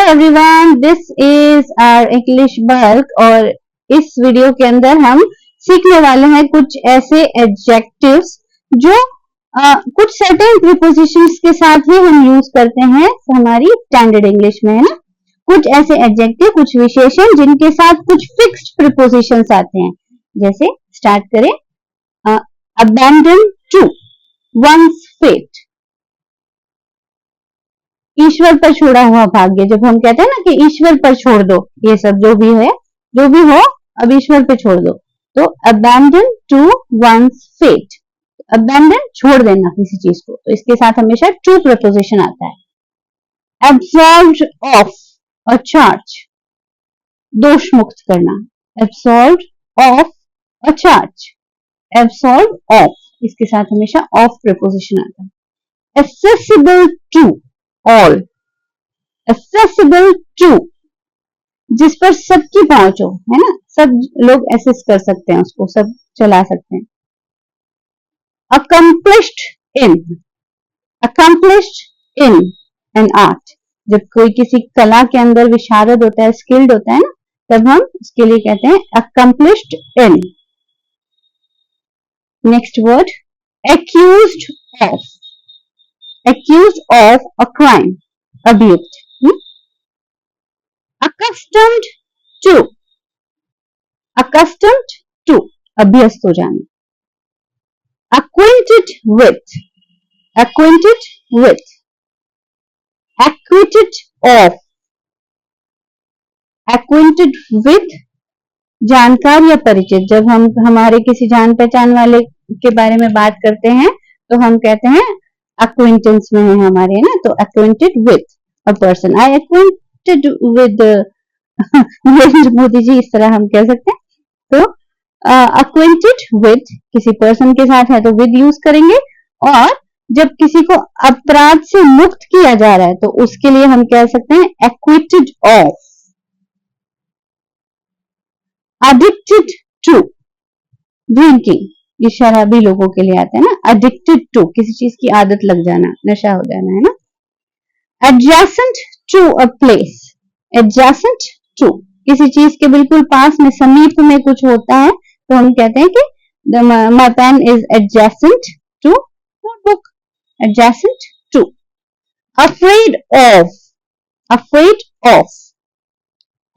Everyone, this is our English bulk और इस video के अंदर हम सीखने वाले हैं कुछ ऐसे एडजेक्टिव्स जो कुछ सर्टेन प्रीपोजिशंस के साथ ही हम यूज करते हैं हमारी स्टैंडर्ड इंग्लिश में, है ना। कुछ ऐसे एडजेक्टिव, कुछ विशेषण जिनके साथ कुछ फिक्स्ड प्रीपोजिशंस आते हैं। जैसे स्टार्ट करें, अबैंडन टू वंस फेट, ईश्वर पर छोड़ा हुआ भाग्य। जब हम कहते हैं ना कि ईश्वर पर छोड़ दो, ये सब जो भी हो अब ईश्वर पे छोड़ दो, तो abandon to one's fate, abandon छोड़ देना किसी चीज को, तो इसके साथ हमेशा टू प्रपोजिशन आता है। एब्सॉल्व्ड ऑफ अ चार्ज, दोष मुक्त करना, absolved of a charge, absolve of, इसके साथ हमेशा ऑफ प्रपोजिशन आता है। Accessible to all, accessible to, जिस पर सबकी पहुंच हो, है ना, सब लोग एक्सेस कर सकते हैं उसको, सब चला सकते हैं। Accomplished in, accomplished in an art, जब कोई किसी कला के अंदर विशारद होता है, स्किल्ड होता है ना, तब हम इसके लिए कहते हैं accomplished in. Next word, accused of, accused of a crime, अभियुक्त। accustomed to, accustomed to, अभ्यस्त हो जाना। acquainted with, acquainted with, acquitted of, acquainted with, जानकार या परिचित। जब हम हमारे किसी जान पहचान वाले के बारे में बात करते हैं तो हम कहते हैं acquaintance में है हमारे, है ना, तो acquainted with a person, I acquainted with Narendra Modi ji, इस तरह हम कह सकते हैं। तो acquainted with किसी person के साथ है तो with यूज करेंगे, और जब किसी को अपराध से मुक्त किया जा रहा है तो उसके लिए हम कह सकते हैं acquitted of। addicted to, drinking, ये शराबी लोगों के लिए आता है ना। addicted to, किसी चीज की आदत लग जाना, नशा हो जाना, है ना। adjacent to a place, adjacent to, किसी चीज के बिल्कुल पास में, समीप में कुछ होता है तो हम कहते हैं कि my pen is adjacent to notebook, adjacent to। afraid of, afraid of,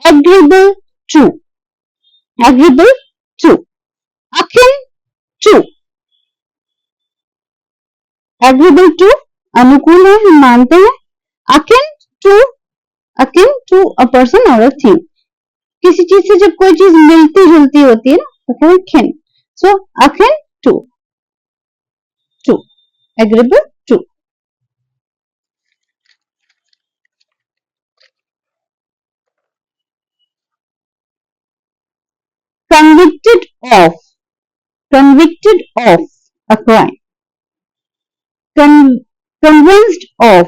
agreeable to, agreeable to, akin to, agreeable to, अनुकूल है, हम मानते हैं। akin to, akin to a person or a thing, किसी चीज से जब कोई चीज मिलती जुलती होती है ना तो क्या है, kin। so akin to, to, agreeable to। convicted of, convicted of a crime, convinced of,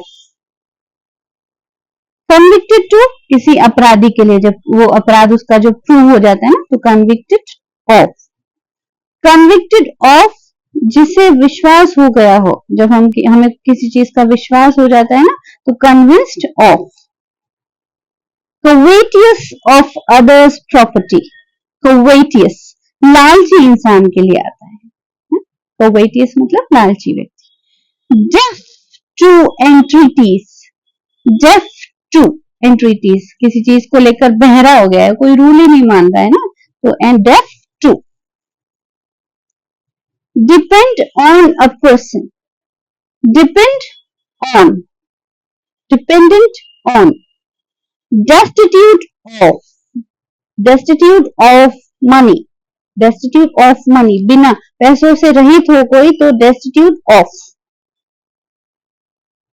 convicted to, किसी अपराधी के लिए जब वो अपराध उसका जो प्रूव हो जाता है ना तो convicted of। convicted of, जिसे विश्वास हो गया हो, जब हमें किसी चीज का विश्वास हो जाता है ना तो convinced of। covetous of others property, covetous, लालची इंसान के लिए आता है। covetous मतलब लालची व्यक्ति। deaf to entreaties, deaf to entreaties, किसी चीज को लेकर बहरा हो गया है, कोई रूल ही नहीं मान रहा है ना, तो and deaf to। depend on a person, depend on, dependent on। destitute of, destitute of money, destitute of money, बिना पैसों से रहित हो कोई तो destitute of।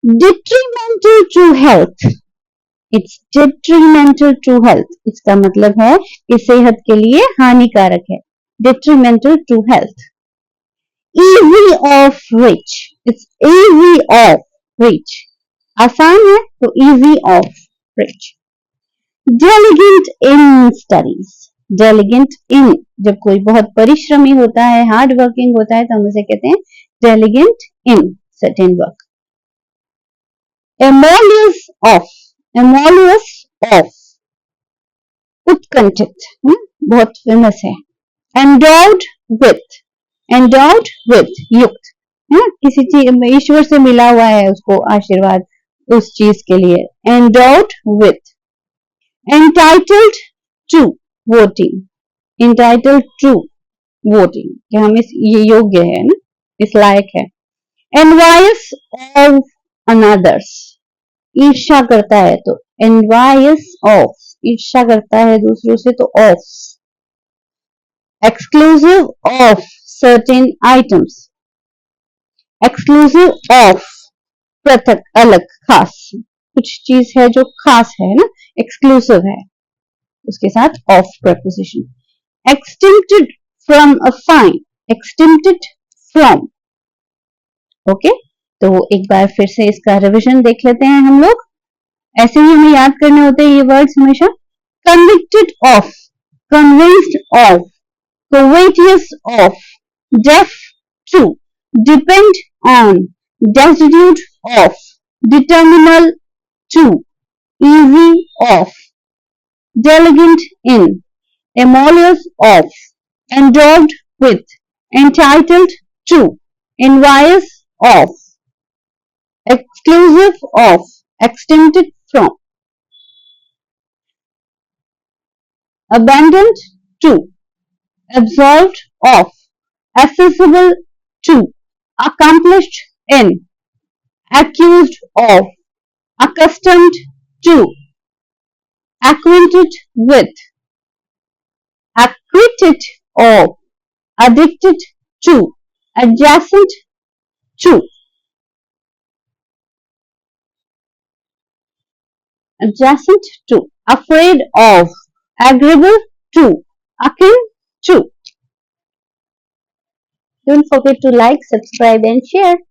detrimental to health, it's detrimental to health, इसका मतलब है कि सेहत के लिए हानिकारक है, detrimental to health। easy of reach, it's easy of reach, आसान है तो easy of reach। diligent in studies, diligent in, जब कोई बहुत परिश्रमी होता है, हार्ड वर्किंग होता है तो हम उसे कहते हैं diligent in certain work। emollious of, emollious of, उत्कंठित, बहुत फेमस है. endowed with, endowed with, युक्त, किसी चीज ईश्वर से मिला हुआ है उसको आशीर्वाद उस चीज के लिए. endowed with, entitled to voting, entitled to voting, कि हम ये योग्य है ना, इस लायक है. envious of another's, ईर्ष्या करता है तो envious of, ईर्ष्या करता है दूसरों से तो of. exclusive of certain items, exclusive of, पृथक, अलग, खास, कुछ चीज है जो खास है ना, exclusive है, उसके साथ of preposition. extincted from a fine, extincted from, okay. तो एक बार फिर से इसका रिवीजन देख लेते हैं हम लोग. ऐसे ही हमें याद करने होते हैं ये वर्ड्स हमेशा. convicted of, convinced of, covetous of, deaf to, depend on, destitute of, determinal to, easy of, delegate in, emollious of, endowed with, entitled to, envious of, exclusive of, extincted from, abandoned to, absolved of, accessible to, accomplished in, accused of, accustomed to, acquainted with, acquitted of, addicted to, adjacent to, adjacent to, afraid of, agreeable to, akin to. Don't forget to like, subscribe and share.